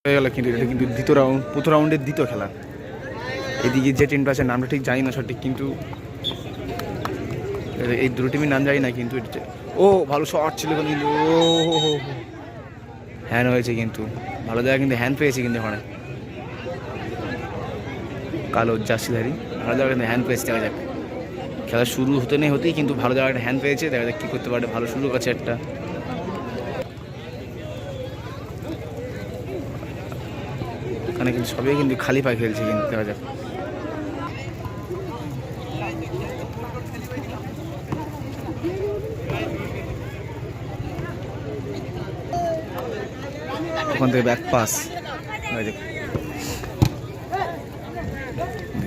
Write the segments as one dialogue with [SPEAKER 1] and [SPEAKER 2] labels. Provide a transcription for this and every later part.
[SPEAKER 1] হয়ে গেল, কিন্তু এটা কিন্তু দ্বিতীয় রাউন্ড, প্রথম রাউন্ডের দ্বিতীয় খেলা। এদিকে যে টিমটা আছে নামটা ঠিক জানি না সঠিক, কিন্তু এই দুটো টিমের নাম জানি না, কিন্তু ও ভালো শট ছিল কিন্তু, ও হ্যান্ড হয়েছে কিন্তু ভালো জায়গায়, কিন্তু হ্যান্ড পেয়েছে কিন্তু ওখানে কালো জার্সিধারী, ভালো জায়গায় কিন্তু হ্যান্ড পেয়েছে। দেখা যাক, খেলা শুরু হতেই কিন্তু ভালো জায়গায় হ্যান্ড পেয়েছে, দেখা যাক কী করতে পারে। ভালো সুযোগ আছে একটা, এখানে কিন্তু সবাই কিন্তু খালি পায়ে খেলছে, কিন্তু দেখা যাক। ওখান থেকে ব্যাক পাস,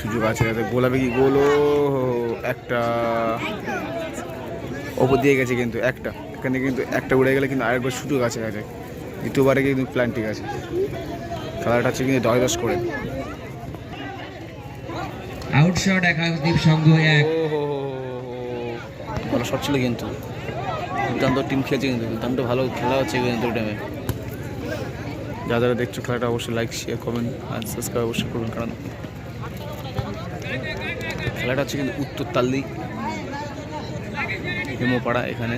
[SPEAKER 1] সুযোগ আছে, গোল হবে কি? গোল, একটা ওপর দিয়ে গেছে কিন্তু একটা, এখানে কিন্তু একটা উড়ে গেলে কিন্তু আরেকবার সুযোগ আছে, দ্বিতীয়বারে কিন্তু প্ল্যান ঠিক আছে। খেলাটা হচ্ছে কিন্তু 10-10 করে।
[SPEAKER 2] আউটশট একাদীপ সংঘ 1।
[SPEAKER 1] ভালো শট ছিল কিন্তু, দুর্দান্ত টিম খেলছে কিন্তু, দুর্দান্ত ভালো খেলা হচ্ছে কিন্তু টাইমে। যারা যারা দেখছো খেলাটা অবশ্যই লাইক, শেয়ার, কমেন্ট আর সাবস্ক্রাইব অবশ্যই করবেন, কারণ খেলাটা হচ্ছে কিন্তু উত্তর তাল্লি হেমোপাড়া, এখানে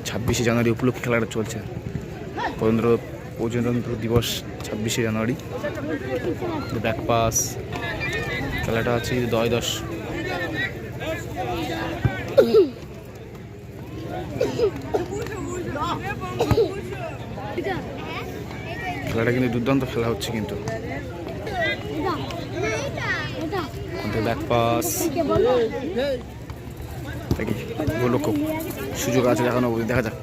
[SPEAKER 1] 26শে জানুয়ারি উপলক্ষে খেলাটা চলছে। প্রজাতন্ত্র দিবস 26শে জানুয়ারি। ব্যাক পাস, খেলাটা হচ্ছে 10-10। খেলাটা কিন্তু দুর্দান্ত খেলা হচ্ছে কিন্তু। ব্যাক পাস, গোলরক্ষক সুযোগ আছে দেখানো, দেখা যাক।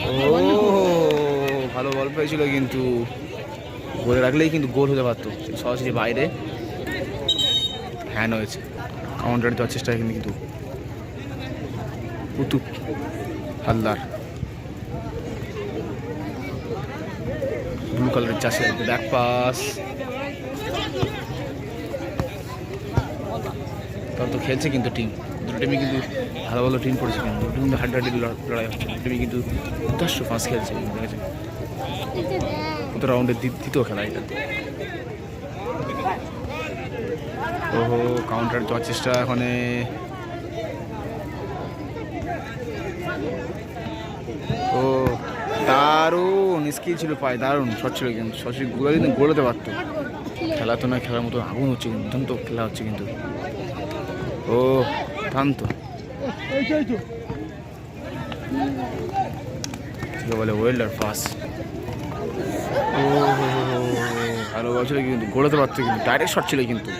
[SPEAKER 1] ও ভালো বল পেয়েছিল কিন্তু, গোলে রাখলেই কিন্তু গোল হতে পারতো, সরাসরি বাইরে হ্যান্ড হয়েছে। কাউন্টার দেওয়ার চেষ্টা কিন্তু কুতুব হালদার, ব্লু কালারের চাষে ব্যাক পাস, তো খেলছে কিন্তু টিম, দুটো টিমই কিন্তু ভালো ভালো টিম পড়েছে, কিন্তু দুটো কিন্তু হাড্ডাহাড্ডি লড়াই হচ্ছে, দুটো টিমই কিন্তু 10 খেলছে, দেখেছে প্রথম রাউন্ডের দ্বিতীয় খেলা এটা। ওহো, কাউন্টার দেওয়ার চেষ্টা এখানে, ও দারুণ স্কিল ছিল পায়, দারুণ শট ছিল কিন্তু, সরাসরি গোলা কিন্তু গোলাতে পারতো। খেলা তো না, খেলার মতো আগুন হচ্ছে কিন্তু, দুর্দান্ত খেলা হচ্ছে কিন্তু। ও থামতো, বলে ওয়েল্ডার পাস, ও ভালো বল ছিল কিন্তু, গোলাতে পারতো কিন্তু, ডাইরেক্ট শট ছিল কিন্তু,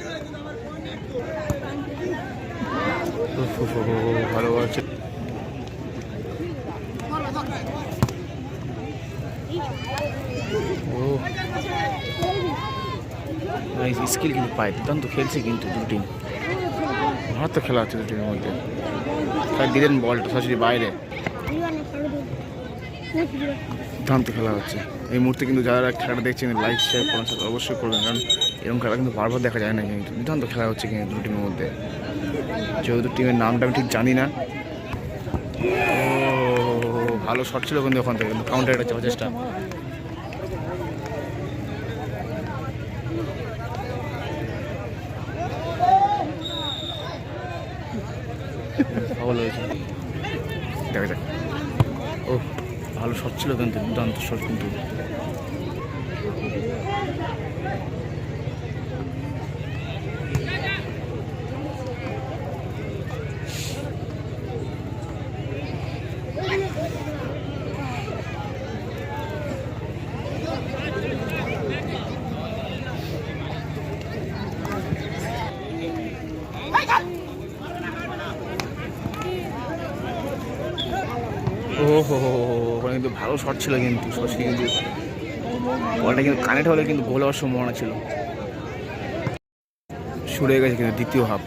[SPEAKER 1] ভালো বল ছিল। ও স্কিল কিন্তু পায়, দুর্দান্ত খেলছে কিন্তু দুটো টিম, ভালো তো খেলা হচ্ছে দু টিমের মধ্যে। দিলেন বলটা সরাসরি বাইরে, দুর্দান্ত খেলা হচ্ছে এই মুহূর্তে কিন্তু। যারা খেলাটা দেখছেন লাইক, শেয়ার, কমেন্ট অবশ্যই করবেন, কারণ এরকম খেলা কিন্তু বারবার দেখা যায় না, কিন্তু দুর্দান্ত খেলা হচ্ছে কিন্তু দুটো টিমের মধ্যে। যেহেতু টিমের নামটা আমি ঠিক জানি না। ও ভালো শট ছিল কিন্তু ওখান থেকে, কিন্তু কাউন্টার একটা যাওয়ার চেষ্টা, ভালো হয়েছে, দেখা যাক। ও ভালো শট ছিল কিন্তু, দুর্দান্ত শট কিন্তু। ওহো, ওখানে কিন্তু ভালো শট ছিল কিন্তু, সরাসরি কিন্তু বলটা কিন্তু কানেক্ট হলে কিন্তু গোল হওয়ার সম্ভাবনা ছিল। শুরু হয়ে গেছে কিন্তু দ্বিতীয় হাফ,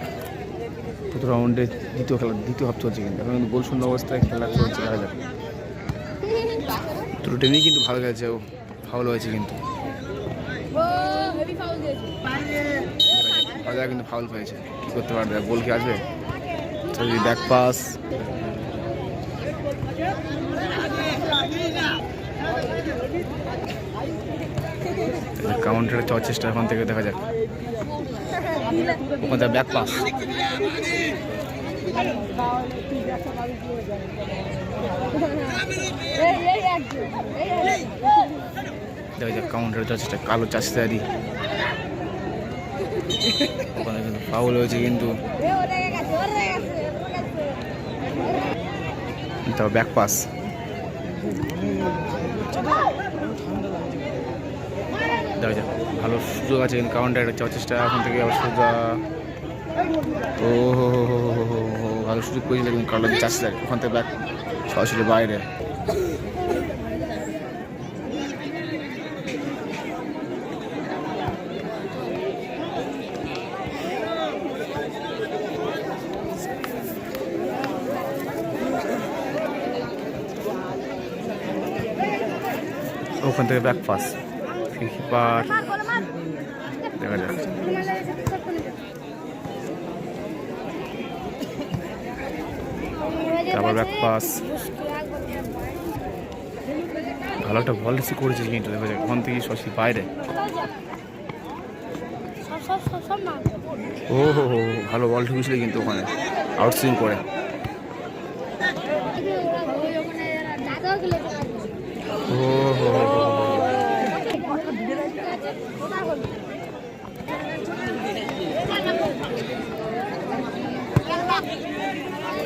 [SPEAKER 1] প্রথম রাউন্ডে দ্বিতীয় হাফ চলছে কিন্তু, এখন কিন্তু গোল শূন্য অবস্থায় খেলা চলছে। দেখা যাক, দুটো টিমই কিন্তু ভালো খেলছে, ফাউল হয়েছে কিন্তু। সারা জায়গায় কিন্তু ফাউল পেয়েছে, কি করতে পারবে, গোল কি আসবে? যদি ব্যাক পাস, কাউন্টারে চাওয়ার চেষ্টা ওখান থেকে দেখা যাক, ওখান থেকে ব্যাক পাস, দেখা যাক কাউন্টারে চাওয়ার চেষ্টা, কালো চাষিদারি, ওখানে কিন্তু ফাউল হয়েছে কিন্তু তাও ব্যাক পাস, দেখা যাক ভালো সুযোগ আছে কিন্তু কাউন্টারে চাওয়ার চেষ্টা, ওখান থেকে আবার সোজা, ও হো ভালো সুযোগ পেয়েছিল কিন্তু কালো চাষিদারি, ওখান থেকে ব্যাক সরাসরি বাইরে। ওখান থেকে ব্যাক পাস, কিপার দেখা যাক, তারপর ব্যাক পাস, ভালো একটা বল রিসিভ করেছে কিন্তু দেখা যাক ওখান থেকে সরাসরি বাইরে। ও হো হো ভালো বল ঢুকেছিল কিন্তু ওখানে আউটসুইং করে। ও হো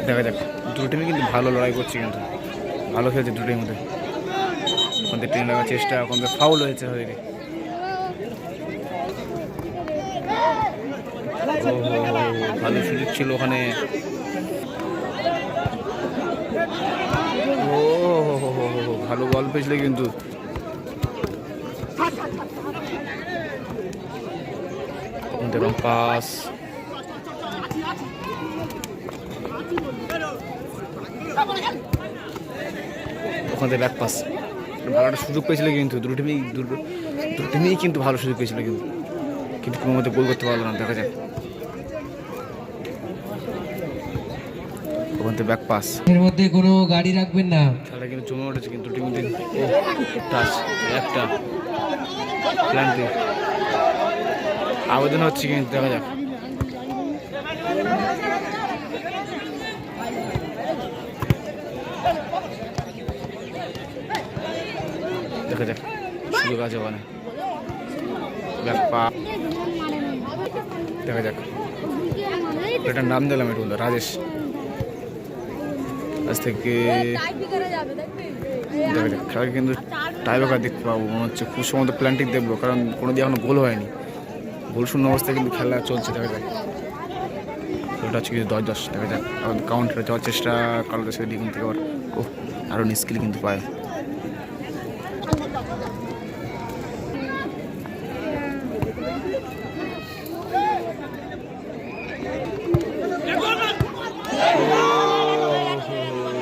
[SPEAKER 1] দেখা যাক দুটো টিমই কিন্তু ভালো লড়াই করছে, কিন্তু ভালো খেলছে দুটোর মধ্যে, ওখান থেকে ট্রেন লাগার চেষ্টা, ওখান থেকে ফাউল হয়েছে হয়নি। ভালো সুযোগ ছিল ওখানে, ও ভালো বল পেয়েছিল কিন্তু পাস, ওখান থেকে ব্যাক পাস, ভালো একটা সুযোগ পেয়েছিল কিন্তু দুটো টিমেই কিন্তু ভালো সুযোগ পেয়েছিল কিন্তু কোনো মধ্যে গোল করতে পারলো না। দেখা যাক ওখান থেকে ব্যাক পাস,
[SPEAKER 2] এর মধ্যে কোনো গাড়ি রাখবেন না,
[SPEAKER 1] খেলা কিন্তু জমে উঠেছে কিন্তু টিমের দিন। ও টাচ একটা প্ল্যান্টি আবেদন হচ্ছে কিন্তু দেখা যাক, দেখা যাক সুযোগ আছে ওখানে, ব্যাক পাস, দেখা যাক এটার নাম দিলাম একটু রাজেশ, আজ থেকে দেখা যাক খেলা কিন্তু টাইব্রেকার দেখতে পাবো মনে হচ্ছে, খুব সম্ভবত প্ল্যান্টিক দেখবো, কারণ কোনো দিয়ে এখনো গোল হয়নি, গোল শূন্য অবস্থায় কিন্তু খেলা চলছে। দেখা যাক ওটা হচ্ছে কিন্তু 10-10, দেখা যাক কাউন্টারে যাওয়ার চেষ্টা, কালো দেশের দিক থেকে আবার ও আরও নিস্কিল কিন্তু পায়।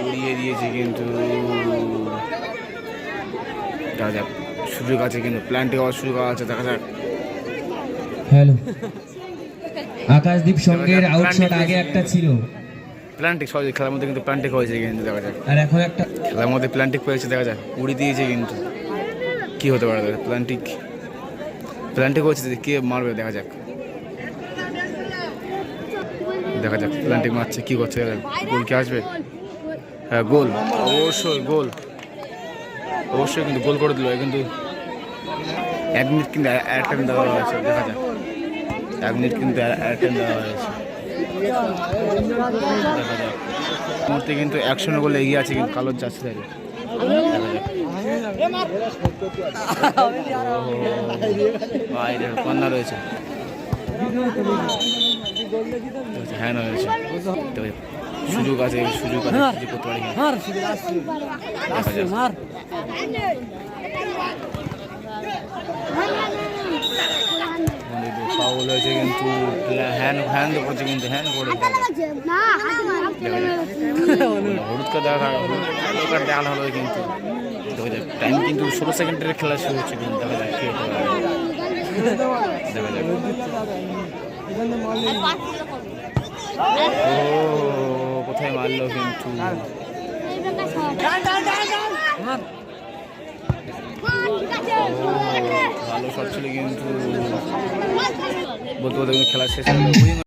[SPEAKER 1] উড়িয়ে দিয়েছে কিন্তু, দেখা যাক সুযোগ আছে কিন্তু প্ল্যান্টে হওয়ার সুযোগ আছে, দেখা যাক।
[SPEAKER 2] হ্যালো, আকাশদীপ সঙ্গের আউটশট আগে একটা ছিল,
[SPEAKER 1] প্ল্যান্টিক সহজে খেলার মধ্যে কিন্তু প্ল্যান্টিক হয়েছে কিন্তু দেখা যাক,
[SPEAKER 2] আর এখন একটা
[SPEAKER 1] খেলার মধ্যে প্ল্যান্টিক পেয়েছে, দেখা যাক উড়িয়ে দিয়েছে কিন্তু কি হতে পারে, প্ল্যান্টিক হয়েছে, কে মারবে দেখা যাক, দেখা যাক প্ল্যান্টিক মারছে কি করছে, গোল কি আসবে? হ্যাঁ গোল, অবশ্যই কিন্তু গোল করে দিল, কিন্তু 1 মিনিট কিন্তু অ্যাটেন্ড দেওয়া হয়েছে, দেখা যাক 1 মিনিট কিন্তু অ্যাটেন্ড দেওয়া হয়েছে, দেখা যাক মুহূর্তে কিন্তু 100 গোলে এগিয়ে আছে কিন্তু কালোর জার্সি থেকে, বাইরে কর্নার রয়েছে, হ্যান্ড হয়েছে, সুযোগ আছে সুযোগ করতে পারি, ফাউল হয়েছে কিন্তু হ্যান্ড করছে কিন্তু হ্যান্ড করে হলুদ কার্ড দেখানো হলো কিন্তু দেখা যাক টাইম কিন্তু 16 সেকেন্ডের খেলা শুরু হচ্ছে কিন্তু দেখা যাক কি হতে পারে, দেখা যাক ও কোথায় মারলো কিন্তু ভালো শট ছিল কিন্তু বলতে বলতে খেলা শেষ হয়ে গেল।